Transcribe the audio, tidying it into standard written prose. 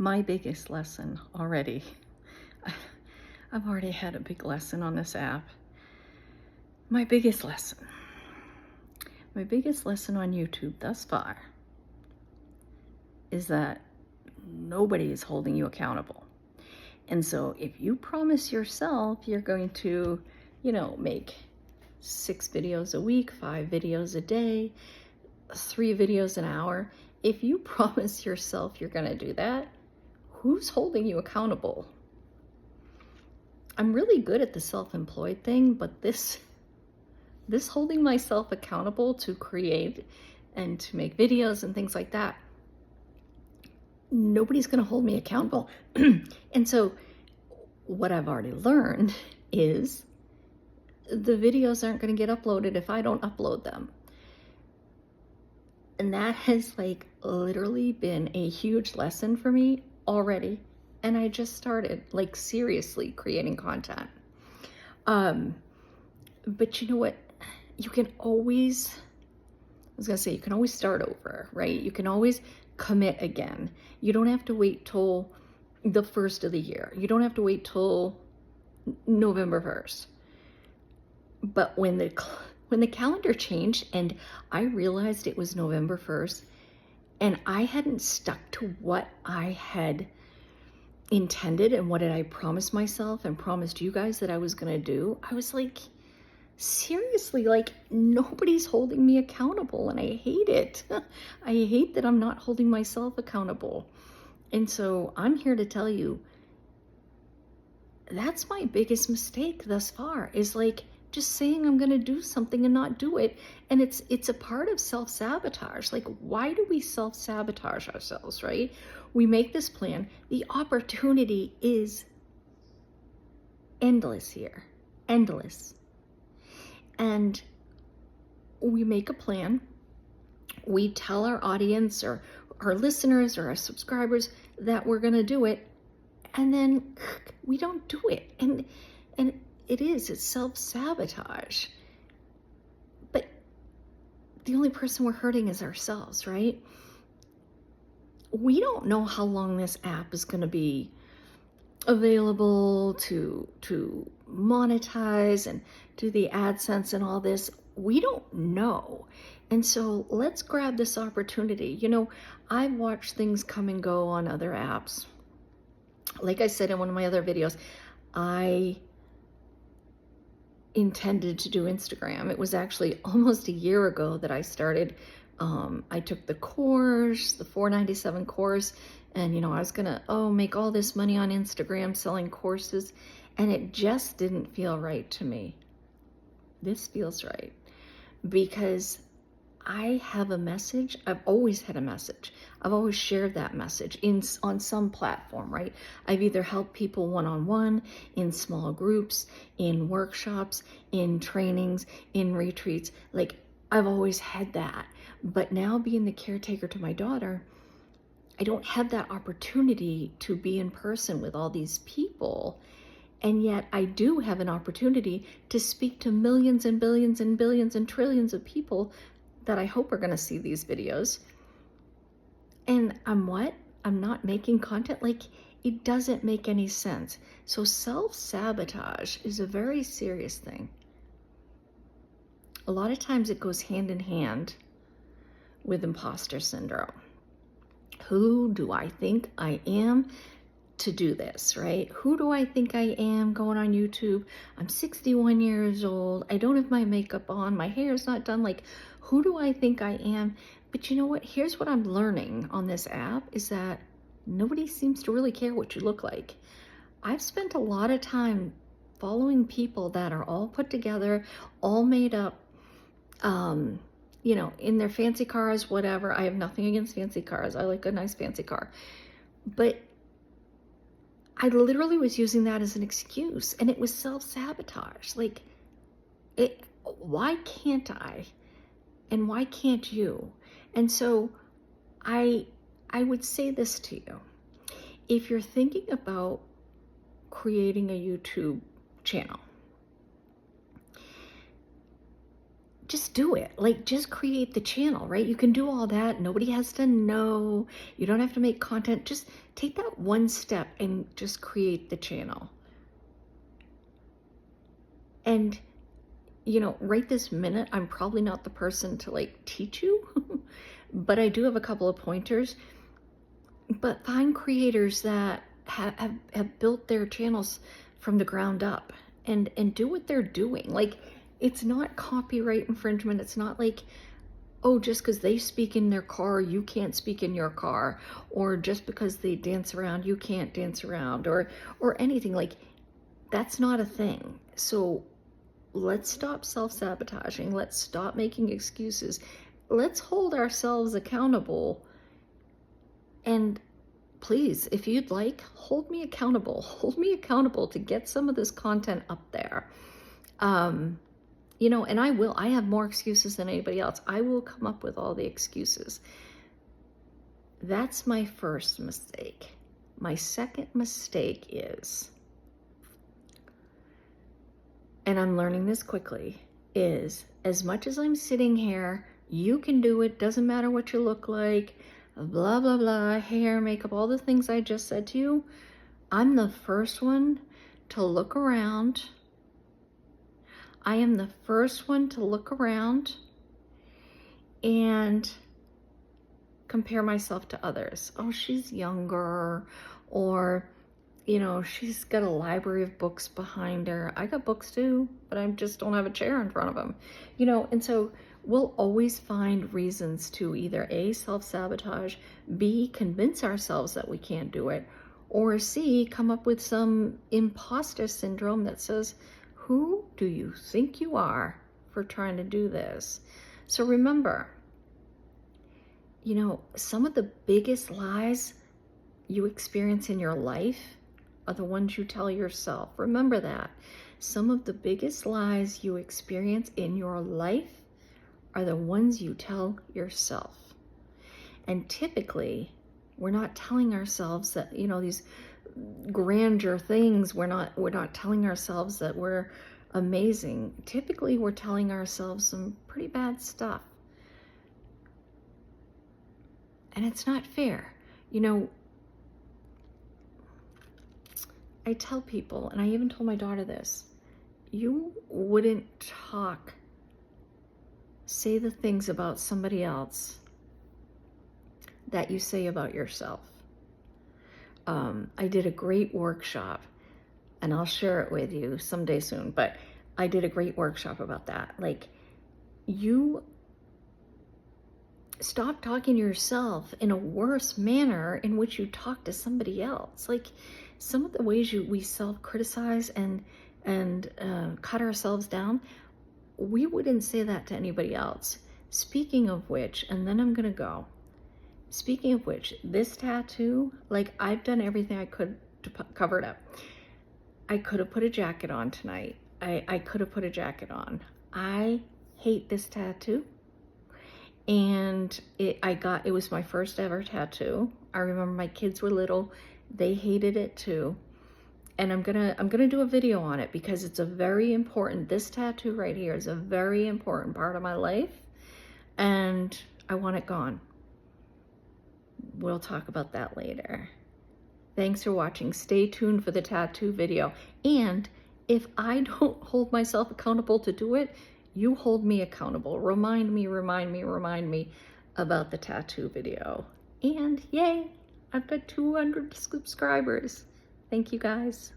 my biggest lesson already. I've already had a big lesson on this app. My biggest lesson. My biggest lesson on YouTube thus far is that nobody is holding you accountable. And so if you promise yourself you're going to, make 6 videos a week, 5 videos a day, 3 videos an hour, if you promise yourself you're going to do that, who's holding you accountable? I'm really good at the self-employed thing, but this holding myself accountable to create and to make videos and things like that, nobody's going to hold me accountable. And so what I've already learned is the videos aren't going to get uploaded if I don't upload them. And that has literally been a huge lesson for me already. And I just started seriously creating content. But you know what? You can always start over, right? You can always commit again. You don't have to wait till the first of the year. You don't have to wait till November 1st. But when the calendar changed and I realized it was November 1st and I hadn't stuck to what I had intended and what did I promise myself and promised you guys that I was going to do, I was seriously, nobody's holding me accountable, and I hate it. I hate that I'm not holding myself accountable. And so I'm here to tell you that's my biggest mistake thus far, is just saying I'm going to do something and not do it. And it's a part of self-sabotage. Why do we self-sabotage ourselves, right? We make this plan. The opportunity is endless here. Endless. And we make a plan. We tell our audience or our listeners or our subscribers that we're going to do it. And then we don't do it. And it's self-sabotage. But the only person we're hurting is ourselves, right? We don't know how long this app is going to be available to monetize and do the AdSense and all this. We don't know. And so let's grab this opportunity. I've watched things come and go on other apps. Like I said in one of my other videos, I intended to do Instagram. It was actually almost a year ago that I started. I took the course, the $497 course, and I was gonna make all this money on Instagram selling courses, and it just didn't feel right to me. This feels right because I have a message. I've always had a message. I've always shared that message on some platform, right? I've either helped people one-on-one, in small groups, in workshops, in trainings, in retreats. I've always had that. But now being the caretaker to my daughter, I don't have that opportunity to be in person with all these people. And yet I do have an opportunity to speak to millions and billions and billions and trillions of people that I hope are going to see these videos. And I'm not making content. It doesn't make any sense. So self-sabotage is a very serious thing. A lot of times it goes hand in hand with imposter syndrome. Who do I think I am to do this, right? Who do I think I am going on YouTube? I'm 61 years old. I don't have my makeup on. My hair's not done. Who do I think I am? But you know what? Here's what I'm learning on this app is that nobody seems to really care what you look like. I've spent a lot of time following people that are all put together, all made up, in their fancy cars, whatever. I have nothing against fancy cars. I like a nice fancy car. But I literally was using that as an excuse, and it was self-sabotage. Why can't I? And why can't you? And so I would say this to you. If you're thinking about creating a YouTube channel, just do it. Like, just create the channel, right? You can do all that. Nobody has to know. You don't have to make content. Just take that one step and just create the channel. And, you know, right this minute, I'm probably not the person to like teach you, but I do have a couple of pointers. But find creators that have built their channels from the ground up and do what they're doing. Like, it's not copyright infringement. It's not like, oh, just because they speak in their car, you can't speak in your car, or just because they dance around, you can't dance around, or anything. Like, that's not a thing. So let's stop self-sabotaging. Let's stop making excuses. Let's hold ourselves accountable. And please, if you'd like, hold me accountable. Hold me accountable to get some of this content up there. You know, and I have more excuses than anybody else. I will come up with all the excuses. That's my first mistake. My second mistake is, and I'm learning this quickly, is as much as I'm sitting here, you can do it, doesn't matter what you look like, blah, blah, blah, hair, makeup, all the things I just said to you, I'm the first one to look around. I am the first one to look around and compare myself to others. Oh, she's younger, or, you know, she's got a library of books behind her. I got books too, but I just don't have a chair in front of them, you know, and so we'll always find reasons to either A, self-sabotage, B, convince ourselves that we can't do it, or C, come up with some imposter syndrome that says, who do you think you are for trying to do this? So remember, you know, some of the biggest lies you experience in your life are the ones you tell yourself. Remember that. Some of the biggest lies you experience in your life are the ones you tell yourself. And typically, we're not telling ourselves that, you know, these grandeur things, we're not telling ourselves that we're amazing. Typically, we're telling ourselves some pretty bad stuff. And it's not fair. You know, I tell people, and I even told my daughter this, you wouldn't say the things about somebody else that you say about yourself. I did a great workshop, and I'll share it with you someday soon, but I did a great workshop about that. Like, you stop talking to yourself in a worse manner in which you talk to somebody else. Like, some of the ways we self-criticize and cut ourselves down, we wouldn't say that to anybody else. Speaking of which, and then I'm gonna go. Speaking of which, this tattoo, like, I've done everything I could to cover it up. I could have put a jacket on tonight. I could have put a jacket on. I hate this tattoo. And it was my first ever tattoo. I remember my kids were little. They hated it too. And I'm gonna do a video on it because it's a very important, this tattoo right here is a very important part of my life, and I want it gone. We'll talk about that later. Thanks for watching. Stay tuned for the tattoo video. And if I don't hold myself accountable to do it, you hold me accountable. Remind me about the tattoo video. And yay, I've got 200 subscribers. Thank you guys.